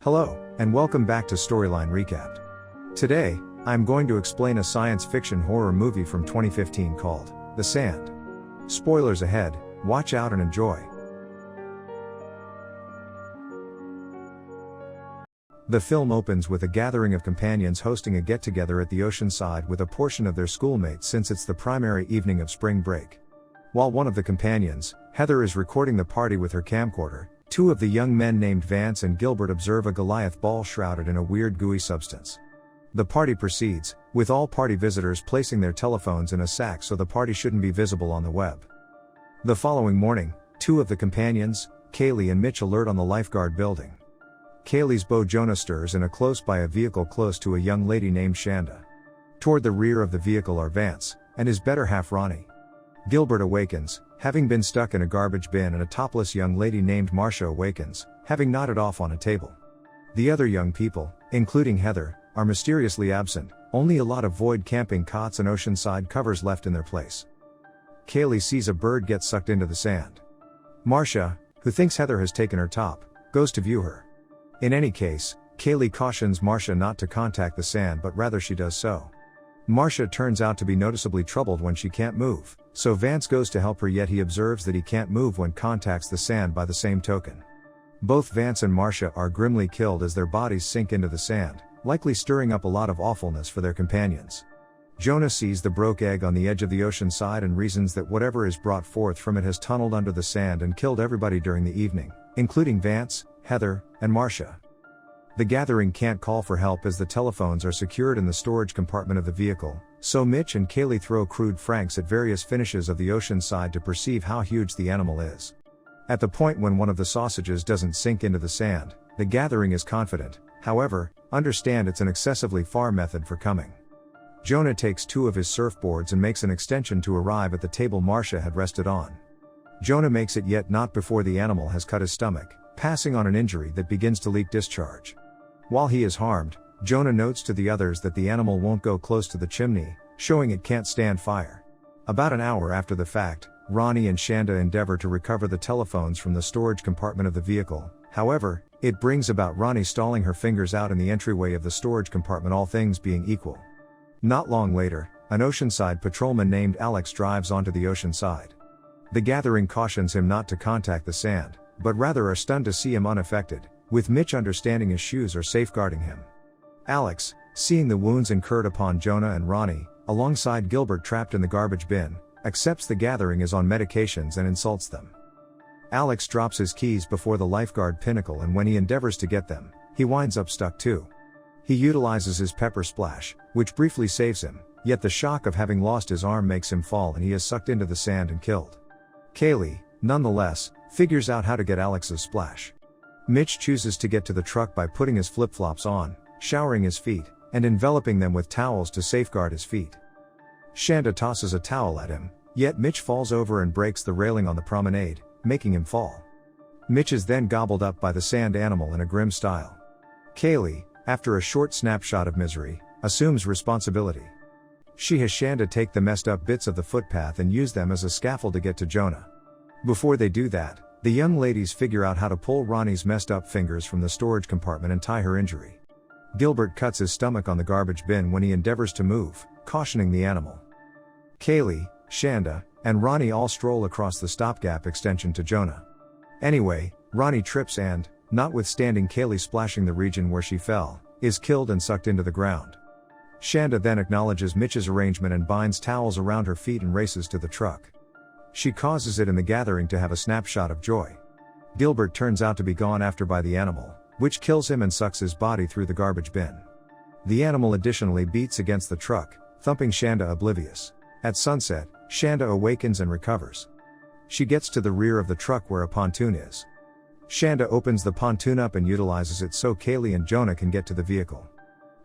Hello, and welcome back to Storyline Recapped. Today, I'm going to explain a science fiction horror movie from 2015 called The Sand. Spoilers ahead, watch out and enjoy. The film opens with a gathering of companions hosting a get-together at the ocean side with a portion of their schoolmates since it's the primary evening of spring break. While one of the companions, Heather, is recording the party with her camcorder, two of the young men named Vance and Gilbert observe a Goliath ball shrouded in a weird gooey substance. The party proceeds, with all party visitors placing their telephones in a sack so the party shouldn't be visible on the web. The following morning, two of the companions, Kaylee and Mitch, alert on the lifeguard building. Kaylee's beau Jonah stirs in a close by a vehicle close to a young lady named Shanda. Toward the rear of the vehicle are Vance, and his better half Ronnie. Gilbert awakens, having been stuck in a garbage bin, and a topless young lady named Marcia awakens, having nodded off on a table. The other young people, including Heather, are mysteriously absent, only a lot of void camping cots and oceanside covers left in their place. Kaylee sees a bird get sucked into the sand. Marcia, who thinks Heather has taken her top, goes to view her. In any case, Kaylee cautions Marcia not to contact the sand, but rather she does so. Marcia turns out to be noticeably troubled when she can't move, so Vance goes to help her, yet he observes that he can't move when contacts the sand by the same token. Both Vance and Marcia are grimly killed as their bodies sink into the sand, likely stirring up a lot of awfulness for their companions. Jonah sees the broke egg on the edge of the ocean side and reasons that whatever is brought forth from it has tunneled under the sand and killed everybody during the evening, including Vance, Heather, and Marcia. The gathering can't call for help as the telephones are secured in the storage compartment of the vehicle, so Mitch and Kaylee throw crude franks at various finishes of the ocean side to perceive how huge the animal is. At the point when one of the sausages doesn't sink into the sand, the gathering is confident, however, understand it's an excessively far method for coming. Jonah takes two of his surfboards and makes an extension to arrive at the table Marcia had rested on. Jonah makes it, yet not before the animal has cut his stomach, passing on an injury that begins to leak discharge. While he is harmed, Jonah notes to the others that the animal won't go close to the chimney, showing it can't stand fire. About an hour after the fact, Ronnie and Shanda endeavor to recover the telephones from the storage compartment of the vehicle. However, it brings about Ronnie stalling her fingers out in the entryway of the storage compartment, all things being equal. Not long later, an oceanside patrolman named Alex drives onto the ocean side. The gathering cautions him not to contact the sand, but rather are stunned to see him unaffected, with Mitch understanding his shoes are safeguarding him. Alex, seeing the wounds incurred upon Jonah and Ronnie, alongside Gilbert trapped in the garbage bin, accepts the gathering is on medications and insults them. Alex drops his keys before the lifeguard pinnacle, and when he endeavors to get them, he winds up stuck too. He utilizes his pepper splash, which briefly saves him, yet the shock of having lost his arm makes him fall and he is sucked into the sand and killed. Kaylee, nonetheless, figures out how to get Alex's splash. Mitch chooses to get to the truck by putting his flip-flops on, showering his feet, and enveloping them with towels to safeguard his feet. Shanda tosses a towel at him, yet Mitch falls over and breaks the railing on the promenade, making him fall. Mitch is then gobbled up by the sand animal in a grim style. Kaylee, after a short snapshot of misery, assumes responsibility. She has Shanda take the messed up bits of the footpath and use them as a scaffold to get to Jonah. Before they do that, the young ladies figure out how to pull Ronnie's messed up fingers from the storage compartment and tie her injury. Gilbert cuts his stomach on the garbage bin when he endeavors to move, cautioning the animal. Kaylee, Shanda, and Ronnie all stroll across the stopgap extension to Jonah. Anyway, Ronnie trips and, notwithstanding Kaylee splashing the region where she fell, is killed and sucked into the ground. Shanda then acknowledges Mitch's arrangement and binds towels around her feet and races to the truck. She causes it in the gathering to have a snapshot of joy. Gilbert turns out to be gone after by the animal, which kills him and sucks his body through the garbage bin. The animal additionally beats against the truck, thumping Shanda oblivious. At sunset, Shanda awakens and recovers. She gets to the rear of the truck where a pontoon is. Shanda opens the pontoon up and utilizes it so Kaylee and Jonah can get to the vehicle.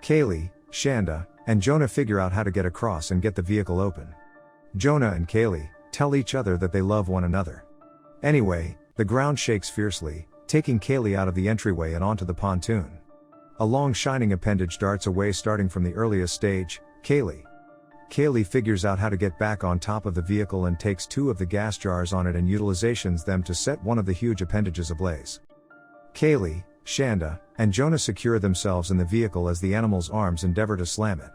Kaylee, Shanda, and Jonah figure out how to get across and get the vehicle open. Jonah and Kaylee tell each other that they love one another. Anyway, the ground shakes fiercely, taking Kaylee out of the entryway and onto the pontoon. A long shining appendage darts away starting from the earliest stage, Kaylee. Kaylee figures out how to get back on top of the vehicle and takes two of the gas jars on it and utilizations them to set one of the huge appendages ablaze. Kaylee, Shanda, and Jonah secure themselves in the vehicle as the animal's arms endeavor to slam it.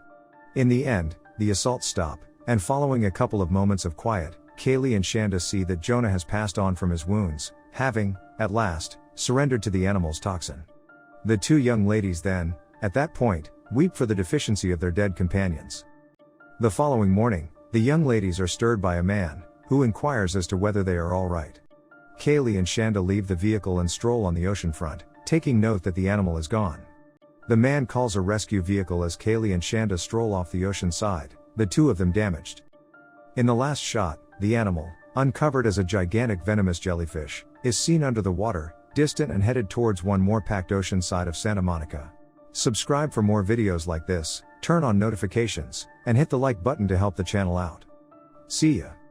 In the end, the assaults stop, and following a couple of moments of quiet, Kaylee and Shanda see that Jonah has passed on from his wounds, having, at last, surrendered to the animal's toxin. The two young ladies then, at that point, weep for the deficiency of their dead companions. The following morning, the young ladies are stirred by a man, who inquires as to whether they are all right. Kaylee and Shanda leave the vehicle and stroll on the ocean front, taking note that the animal is gone. The man calls a rescue vehicle as Kaylee and Shanda stroll off the ocean side, the two of them damaged. In the last shot, the animal, uncovered as a gigantic venomous jellyfish, is seen under the water, distant and headed towards one more packed ocean side of Santa Monica. Subscribe for more videos like this, turn on notifications, and hit the like button to help the channel out. See ya.